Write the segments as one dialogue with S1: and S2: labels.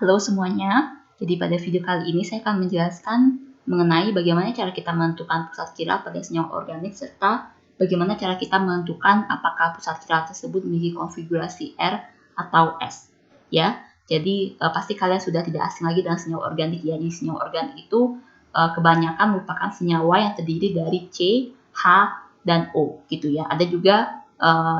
S1: Halo semuanya, jadi pada video kali ini saya akan menjelaskan mengenai bagaimana cara kita menentukan pusat kiral pada senyawa organik serta bagaimana cara kita menentukan apakah pusat kiral tersebut memiliki konfigurasi R atau S. Ya, jadi pasti kalian sudah tidak asing lagi dengan senyawa organik ya. Jadi senyawa organik itu kebanyakan merupakan senyawa yang terdiri dari C, H, dan O gitu ya. Ada juga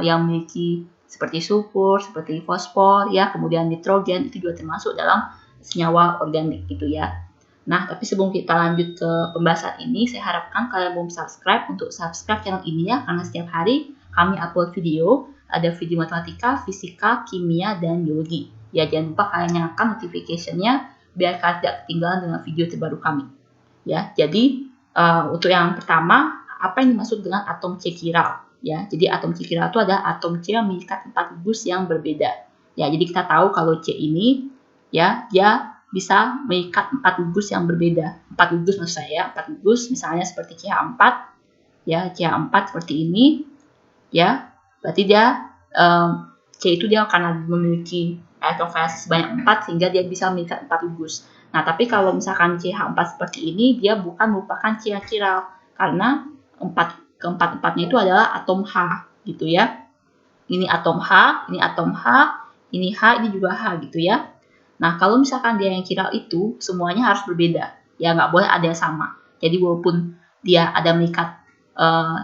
S1: yang memiliki seperti sulfur, seperti fosfor, ya, kemudian nitrogen itu juga termasuk dalam senyawa organik gitu ya. Nah, tapi sebelum kita lanjut ke pembahasan ini, saya harapkan kalian belum subscribe untuk subscribe channel ini ya, karena setiap hari kami upload video, ada video matematika, fisika, kimia, dan biologi. Ya, jangan lupa kalian nyalakan notification-nya biar kalian tidak ketinggalan dengan video terbaru kami. Ya, jadi untuk yang pertama, apa yang dimaksud dengan atom C kiral? Ya, jadi atom C kiral itu adalah atom C yang mengikat 4 gugus yang berbeda. Ya, jadi kita tahu kalau C ini ya dia bisa mengikat 4 gugus yang berbeda. 4 gugus maksud saya, 4 gugus misalnya seperti CH4 ya, CH4 seperti ini ya. Berarti dia C itu dia karena memiliki elektron valence sebanyak 4 sehingga dia bisa mengikat 4 gugus. Nah, tapi kalau misalkan CH4 seperti ini, dia bukan merupakan C yang kiral karena keempat-empatnya itu adalah atom H gitu ya. Ini atom H, ini atom H, ini H, ini juga H gitu ya. Nah, kalau misalkan dia yang kiral itu semuanya harus berbeda. Ya, nggak boleh ada yang sama. Jadi walaupun dia ada mengikat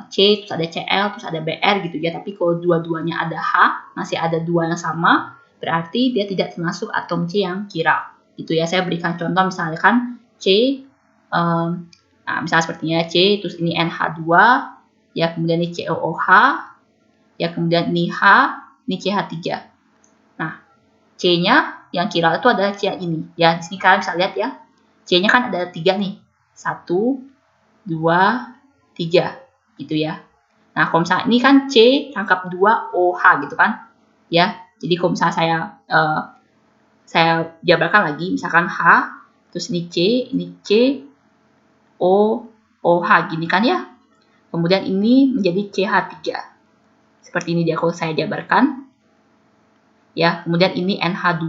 S1: C, terus ada Cl, terus ada Br gitu ya. Tapi kalau dua-duanya ada H, masih ada dua yang sama, berarti dia tidak termasuk atom C yang kiral. Gitu ya. Saya berikan contoh misalkan C, nah misalnya sepertinya C, terus ini NH2, ya kemudian ini COOH, ya kemudian ini H, ini CH3. Nah, C-nya yang kiral itu adalah C yang ini. Ya, di sini kalian bisa lihat ya. C-nya kan ada 3 nih. 1, 2, 3. Gitu ya. Nah, kalau misalnya ini kan C rangkap 2 OH gitu kan. Ya, jadi kalau misalnya saya jabarkan lagi, misalkan H, terus ini C, O, OH gini kan ya. Kemudian ini menjadi CH3. Seperti ini dia kalau saya jabarkan. Ya, kemudian ini NH2.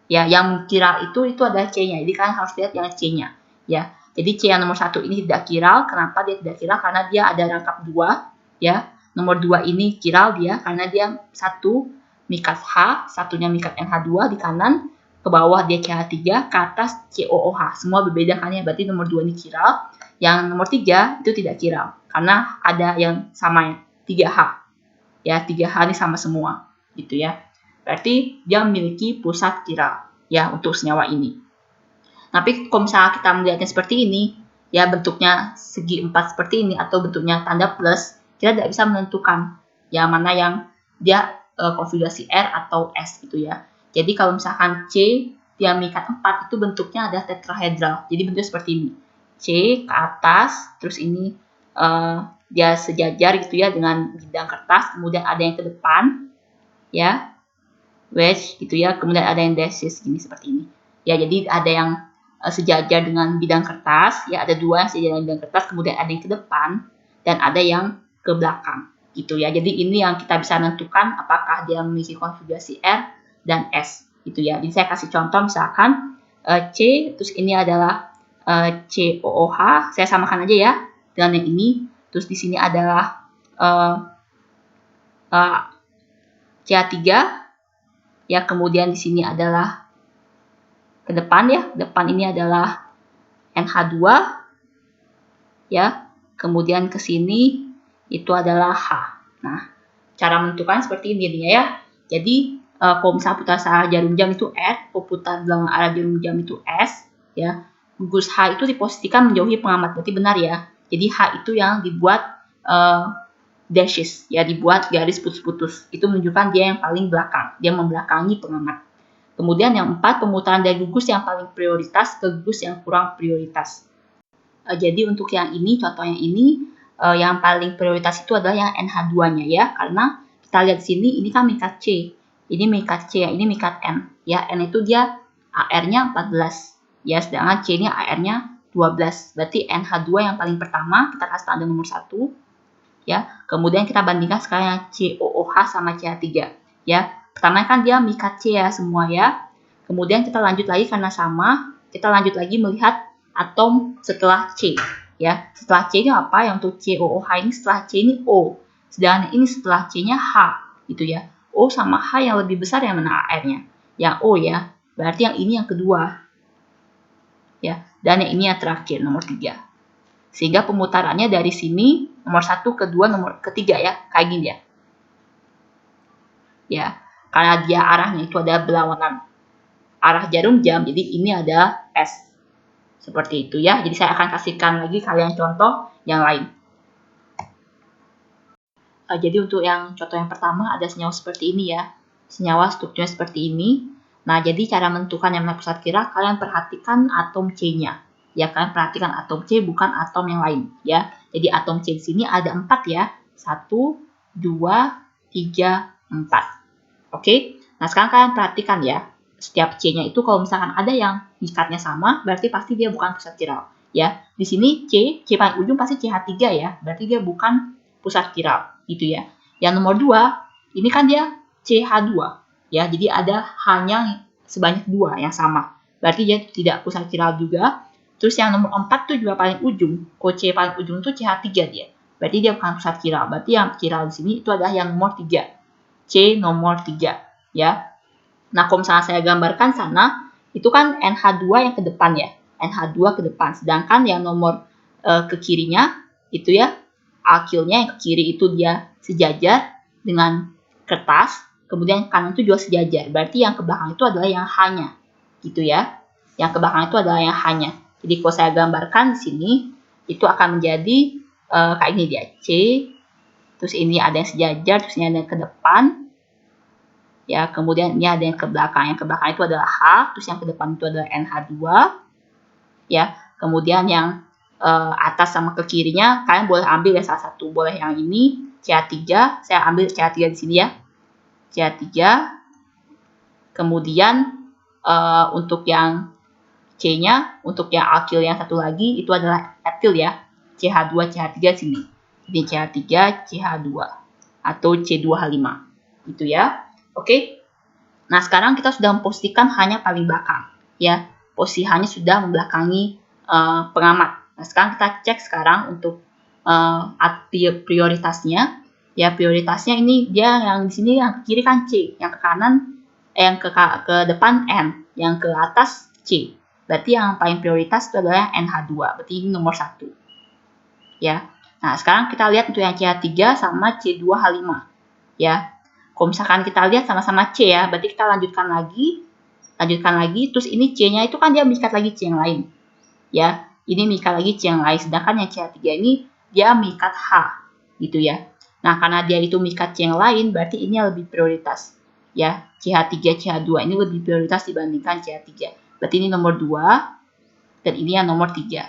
S1: Ya, yang kiral itu adalah C-nya. Jadi kalian harus lihat yang C-nya. Ya, jadi C yang nomor 1 ini tidak kiral. Kenapa dia tidak kiral? Karena dia ada rangkap 2. Ya, nomor 2 ini kiral dia karena dia satu mikat H, satunya mikat NH2 di kanan, ke bawah dia CH3, ke atas COOH. Semua berbeda kan ya, berarti nomor 2 ini kiral. Yang nomor 3 itu tidak kiral karena ada yang sama 3H. Ya, 3H ini sama semua gitu ya. Berarti dia memiliki pusat kiral ya untuk senyawa ini. Tapi kalau misalnya kita melihatnya seperti ini, ya bentuknya segi 4 seperti ini atau bentuknya tanda plus, kita tidak bisa menentukan ya mana yang dia konfigurasi R atau S gitu ya. Jadi kalau misalkan C dia mengikat 4 itu bentuknya adalah tetrahedral. Jadi bentuknya seperti ini. C ke atas, terus ini dia sejajar gitu ya dengan bidang kertas, kemudian ada yang ke depan ya, wedge gitu ya, kemudian ada yang dashes gini seperti ini. Ya, jadi ada yang sejajar dengan bidang kertas, ya ada 2 yang sejajar dengan bidang kertas, kemudian ada yang ke depan dan ada yang ke belakang gitu ya. Jadi ini yang kita bisa menentukan apakah dia memiliki konfigurasi R dan S gitu ya. Jadi saya kasih contoh misalkan C, terus ini adalah COOH, saya samakan aja ya dengan yang ini. Terus di sini adalah CH3 ya, kemudian di sini adalah ke depan ya, depan ini adalah NH2 ya, kemudian ke sini itu adalah H. Nah, cara menentukan seperti ini ya. Jadi kalau misalnya putar arah jarum jam itu R, kalau putar belakang arah jarum jam itu S ya. Gugus H itu diposisikan menjauhi pengamat, berarti benar ya. Jadi H itu yang dibuat dashes ya, dibuat garis putus-putus. Itu menunjukkan dia yang paling belakang, dia membelakangi pengamat. Kemudian yang 4, pemutaran dari gugus yang paling prioritas ke gugus yang kurang prioritas. Jadi untuk yang ini, contoh yang ini, yang paling prioritas itu adalah yang NH2-nya ya, karena kita lihat di sini ini kan mikat C, ini mikat C, ini mikat N. Ya, N itu dia AR-nya 14. Ya, sedangkan C-nya AR-nya 12. Berarti NH2 yang paling pertama, kita kasih tanda nomor 1. Ya, kemudian kita bandingkan sekarang yang COOH sama CH3. Ya, pertama kan dia mikat C ya semua ya. Kemudian kita lanjut lagi karena sama, kita lanjut lagi melihat atom setelah C. Ya, setelah C ini apa? Yang untuk COOH ini setelah C ini O. Sedangkan ini setelah C-nya H, gitu ya. O sama H yang lebih besar yang mana AR-nya? Yang O ya. Berarti yang ini yang kedua. Ya, dan yang ini yang terakhir, nomor 3. Sehingga pemutarannya dari sini nomor 1 ke 2 nomor ketiga ya, kayak gini ya. Ya, karena dia arahnya itu ada berlawanan arah jarum jam, jadi ini ada S. Seperti itu ya. Jadi saya akan kasihkan lagi kalian contoh yang lain. Jadi untuk yang contoh yang pertama ada senyawa seperti ini ya. Senyawa strukturnya seperti ini. Nah, jadi cara menentukan yang mana pusat kira, kalian perhatikan atom C-nya. Ya, kalian perhatikan atom C bukan atom yang lain ya. Jadi atom C di sini ada 4 ya. 1, 2, 3, 4. Oke. Nah, sekarang kalian perhatikan ya. Setiap C-nya itu kalau misalkan ada yang ikatnya sama, berarti pasti dia bukan pusat kiral. Ya, di sini C paling ujung pasti CH3 ya. Berarti dia bukan pusat kiral gitu ya. Yang nomor 2, ini kan dia CH2 ya. Jadi ada hanya sebanyak 2 yang sama. Berarti dia tidak pusat kiral juga. Terus yang nomor 4 tuh juga paling ujung. Kalau C paling ujung tuh CH3 dia. Berarti dia bukan pusat kiral. Berarti yang kiral di sini itu adalah yang nomor 3. C nomor 3 ya. Nah, kalau misalnya saya gambarkan sana, itu kan NH2 yang ke depan ya. NH2 ke depan. Sedangkan yang nomor ke kirinya, itu ya, alkilnya yang ke kiri itu dia sejajar dengan kertas. Kemudian kanan itu juga sejajar. Berarti yang ke belakang itu adalah yang H-nya. Gitu ya. Yang ke belakang itu adalah yang H-nya. Jadi kalau saya gambarkan di sini, itu akan menjadi kayak ini dia. C, terus ini ada yang sejajar, terus ini ada yang ke depan. Ya, kemudian ini ada yang ke belakang. Yang ke belakang itu adalah H, terus yang ke depan itu adalah NH2. Ya, kemudian yang atas sama ke kirinya kalian boleh ambil ya salah satu. Boleh yang ini CH3, saya ambil CH3 di sini ya. CH3. Kemudian untuk yang C-nya, untuk yang alkil yang satu lagi itu adalah etil ya. CH2 CH3 sini. Ini CH3 CH2 atau C2H5. Gitu ya. Oke. Nah, sekarang kita sudah memposisikan hanya paling belakang ya. Posisi hanya sudah membelakangi pengamat. Nah, sekarang kita cek sekarang untuk prioritasnya. Ya, prioritasnya ini dia yang di sini yang ke kiri kan C, yang ke kanan yang ke depan N, yang ke atas C. Berarti yang paling prioritas itu adalah NH2. Berarti ini nomor 1. Ya. Nah, sekarang kita lihat untuk yang CH3 sama C2H5. Ya. Kalau misalkan kita lihat sama-sama C ya, berarti kita lanjutkan lagi, terus ini C-nya itu kan dia mengikat lagi C yang lain. Ya, ini mengikat lagi C yang lain, sedangkan yang CH3 ini dia mengikat H, gitu ya. Nah, karena dia itu mengikat C yang lain, berarti ini lebih prioritas. Ya, CH3, CH2 ini lebih prioritas dibandingkan CH3. Berarti ini nomor 2, dan ini yang nomor 3.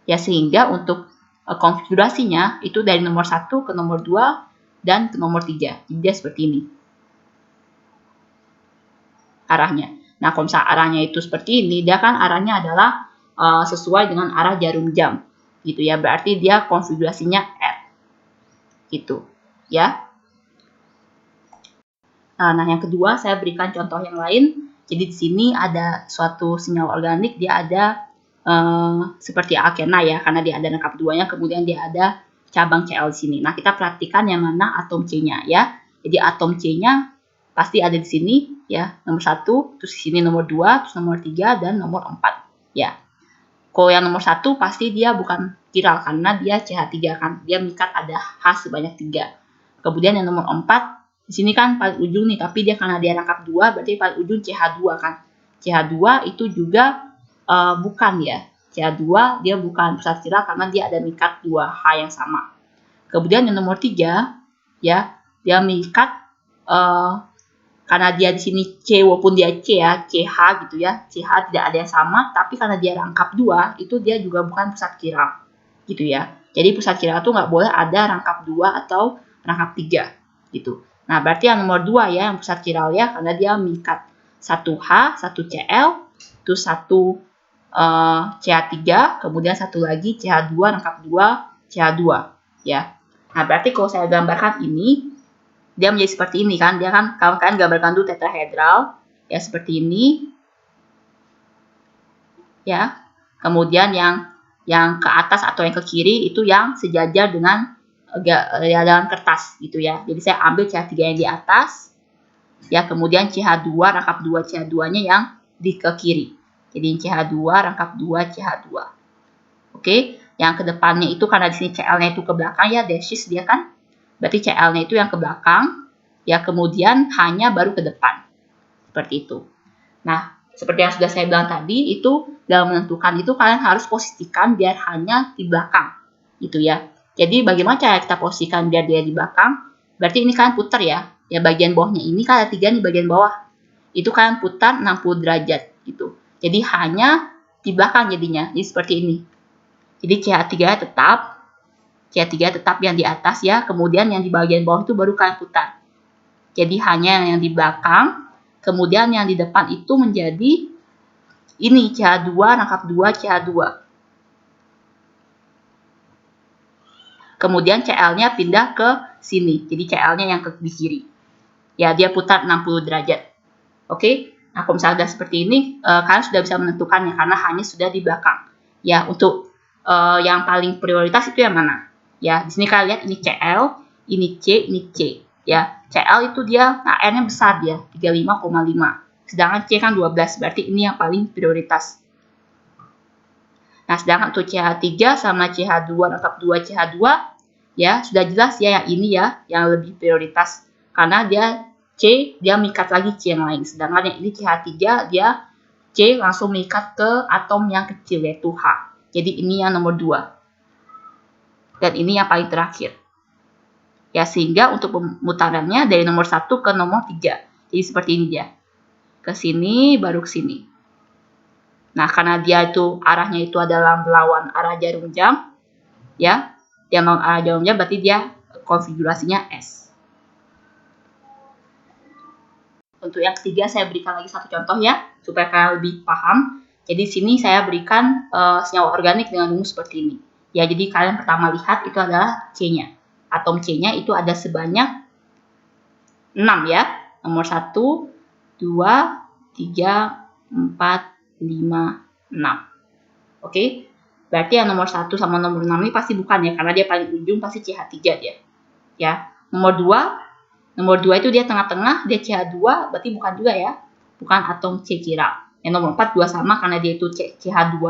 S1: Ya, sehingga untuk konfigurasinya itu dari nomor 1 ke nomor 2, dan ke nomor 3. Jadi dia seperti ini. Arahnya. Nah, kalau misalnya arahnya itu seperti ini, dia kan arahnya adalah sesuai dengan arah jarum jam. Gitu ya. Berarti dia konfigurasinya R. Gitu. Ya. Nah, yang kedua saya berikan contoh yang lain. Jadi di sini ada suatu senyawa organik, dia ada seperti alkena ya, karena dia ada rangkap 2-nya, kemudian dia ada cabang Cl di sini. Nah, kita perhatikan yang mana atom C-nya ya. Jadi atom C-nya pasti ada di sini ya, nomor 1, terus di sini nomor 2, terus nomor 3 dan nomor 4 ya. Kalau yang nomor 1 pasti dia bukan kiral karena dia CH3 kan. Dia mengikat ada H sebanyak 3. Kemudian yang nomor 4 di sini kan paling ujung nih, tapi dia karena dia rangkap 2 berarti paling ujung CH2 kan. CH2 itu juga bukan ya. CH2 dia bukan pusat kiral karena dia ada mengikat 2H yang sama. Kemudian yang nomor 3 ya, dia mengikat karena dia di sini C walaupun dia C ya, CH gitu ya. CH tidak ada yang sama, tapi karena dia rangkap 2 itu dia juga bukan pusat kiral. Gitu ya. Jadi pusat kiral itu nggak boleh ada rangkap 2 atau rangkap 3 gitu. Nah, berarti yang nomor 2 ya, yang pusat kiral ya, karena dia mengikat 1H, 1Cl, terus 1 CH3, kemudian satu lagi CH2, rangkap 2, CH2 ya. Nah, berarti kalau saya gambarkan ini, dia menjadi seperti ini kan. Dia kan, kalau kalian gambarkan dulu tetrahedral ya seperti ini, ya. Kemudian yang ke atas atau yang ke kiri itu yang sejajar dengan dalam kertas gitu ya. Jadi saya ambil CH3 yang di atas, ya, kemudian CH2 rangkap 2 CH2-nya yang di ke kiri. Jadi CH2 rangkap 2 CH2. Oke, yang ke depannya itu karena di sini Cl-nya itu ke belakang ya, dashes dia kan. Berarti Cl-nya itu yang ke belakang, ya, kemudian H-nya baru ke depan. Seperti itu. Nah, seperti yang sudah saya bilang tadi, itu dalam menentukan itu kalian harus posisikan biar hanya di belakang, gitu ya. Jadi bagaimana cara kita posisikan biar dia di belakang? Berarti ini kalian putar ya. Ya bagian bawahnya ini kan ada 3 nih bagian bawah. Itu kalian putar 60 derajat gitu. Jadi hanya di belakang jadinya. Jadi seperti ini. Jadi CH3 tetap yang di atas ya. Kemudian yang di bagian bawah itu baru kalian putar. Jadi hanya yang di belakang. Kemudian yang di depan itu menjadi ini CH2 rangkap 2 CH2. Kemudian Cl-nya pindah ke sini. Jadi Cl-nya yang di kiri. Ya, dia putar 60 derajat. Oke. Nah, kalau misalnya sudah seperti ini, kalian sudah bisa menentukannya karena hanya sudah di belakang. Ya, untuk yang paling prioritas itu yang mana? Ya, di sini kalian lihat ini Cl, ini C. Ya, Cl itu dia R-nya besar dia, 35,5. Sedangkan C kan 12, berarti ini yang paling prioritas. Nah, sedangkan untuk CH3 sama CH2 rangkap 2 CH2, ya, sudah jelas ya yang ini ya, yang lebih prioritas. Karena dia C, dia mengikat lagi C yang lain. Sedangkan yang ini CH3, dia C langsung mengikat ke atom yang kecil, yaitu H. Jadi ini yang nomor 2. Dan ini yang paling terakhir. Ya, sehingga untuk pemutarannya dari nomor 1 ke nomor 3. Jadi seperti ini dia. Ke sini, baru ke sini. Nah, karena dia itu arahnya itu adalah melawan arah jarum jam, ya, dia melawan arah jarum jam berarti dia konfigurasinya S. Untuk yang ketiga saya berikan lagi satu contoh ya, supaya kalian lebih paham. Jadi sini saya berikan senyawa organik dengan rumus seperti ini. Ya, jadi kalian pertama lihat itu adalah C-nya. Atom C-nya itu ada sebanyak 6 ya. Nomor 1, 2, 3, 4, 5, 6. Oke. Berarti yang nomor 1 sama nomor 6 ini pasti bukan ya, karena dia paling ujung pasti CH3 dia. Ya. Nomor 2 itu dia tengah-tengah, dia CH2, berarti bukan juga ya. Bukan atom C chiral. Yang nomor 4 2 sama karena dia itu CH2,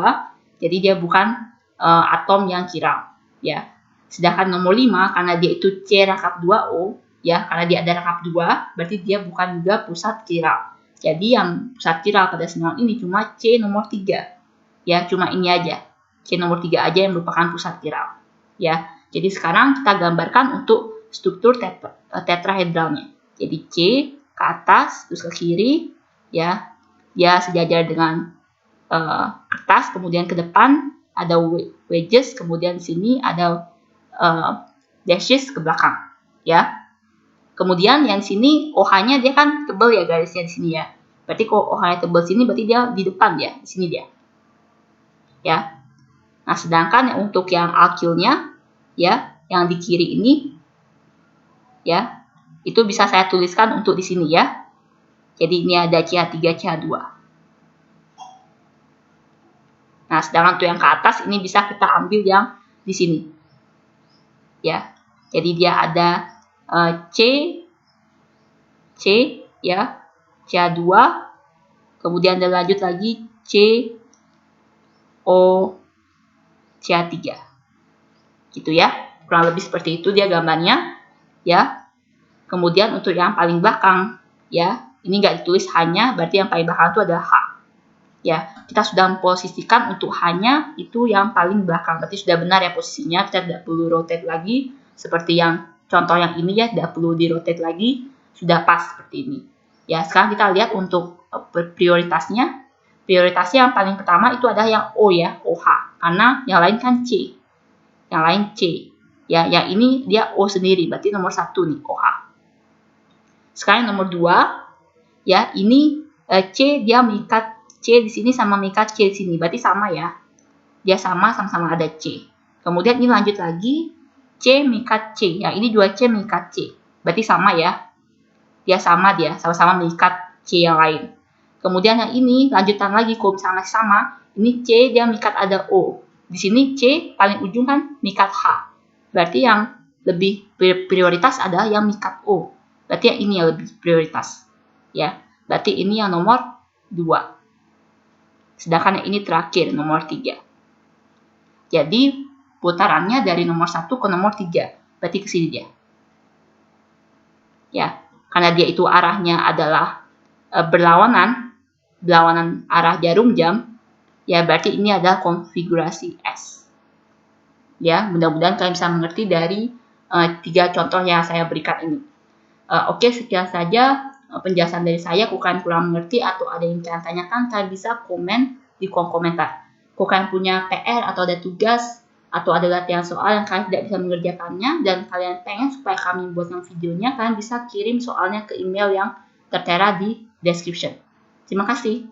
S1: jadi dia bukan atom yang chiral. Ya. Sedangkan nomor 5 karena dia itu C rangkap 2O, ya, karena dia ada rangkap 2, berarti dia bukan juga pusat chiral. Jadi yang pusat chiral pada senyawa ini cuma C nomor 3. Ya, cuma ini aja. C nomor 3 aja yang merupakan pusat chiral. Ya. Jadi sekarang kita gambarkan untuk struktur tetrahedralnya. Jadi C ke atas, terus ke kiri, ya, dia sejajar dengan kertas, kemudian ke depan ada wedges, kemudian di sini ada dashes ke belakang, ya. Kemudian yang sini OH-nya dia kan tebal ya garisnya di sini ya. Berarti kalau OH-nya tebal sini berarti dia di depan ya, di sini dia. Ya. Nah, sedangkan untuk yang alkilnya ya, yang di kiri ini ya, itu bisa saya tuliskan untuk di sini ya. Jadi ini ada CH3 CH2. Nah, sedangkan untuk yang ke atas ini bisa kita ambil yang di sini. Ya. Jadi dia ada C ya, CH2, kemudian ada lanjut lagi CO CH3. Gitu ya. Kurang lebih seperti itu dia gambarnya, ya. Kemudian untuk yang paling belakang, ya, ini nggak ditulis hanya, berarti yang paling belakang itu adalah H. Ya, kita sudah memposisikan untuk hanya itu yang paling belakang. Berarti sudah benar ya posisinya, kita tidak perlu rotate lagi. Seperti yang contoh yang ini ya, tidak perlu di rotate lagi, sudah pas seperti ini. Ya, sekarang kita lihat untuk prioritasnya. Prioritasnya yang paling pertama itu adalah yang O ya, OH. Karena yang lain kan C. Yang lain C. Ya, yang ini dia O sendiri, berarti nomor 1 nih, OH. Sekarang nomor 2, ya, ini C dia mengikat C di sini sama mengikat C di sini, berarti sama ya. Dia sama-sama ada C. Kemudian ini lanjut lagi, C mengikat C. Yang ini juga C mengikat C. Berarti sama ya. Dia sama-sama mengikat C yang lain. Kemudian yang ini lanjutan lagi, kalau misalnya masih sama, ini C dia mikat ada O. Di sini C paling ujung kan mikat H. Berarti yang lebih prioritas adalah yang mikat O. Berarti yang ini yang lebih prioritas. Ya, berarti ini yang nomor 2. Sedangkan yang ini terakhir, nomor 3. Jadi putarannya dari nomor 1 ke nomor 3. Berarti ke sini dia. Ya, karena dia itu arahnya adalah berlawanan arah jarum jam, ya berarti ini adalah konfigurasi S. Ya, mudah-mudahan kalian bisa mengerti dari 3 contoh yang saya berikan ini. Oke, sekian saja penjelasan dari saya. Kalau kalian kurang mengerti atau ada yang kalian tanyakan, kalian bisa komen di kolom komentar. Kalau kalian punya PR atau ada tugas atau ada latihan soal yang kalian tidak bisa mengerjakannya dan kalian pengen supaya kami buatkan videonya, kalian bisa kirim soalnya ke email yang tertera di description. Terima kasih.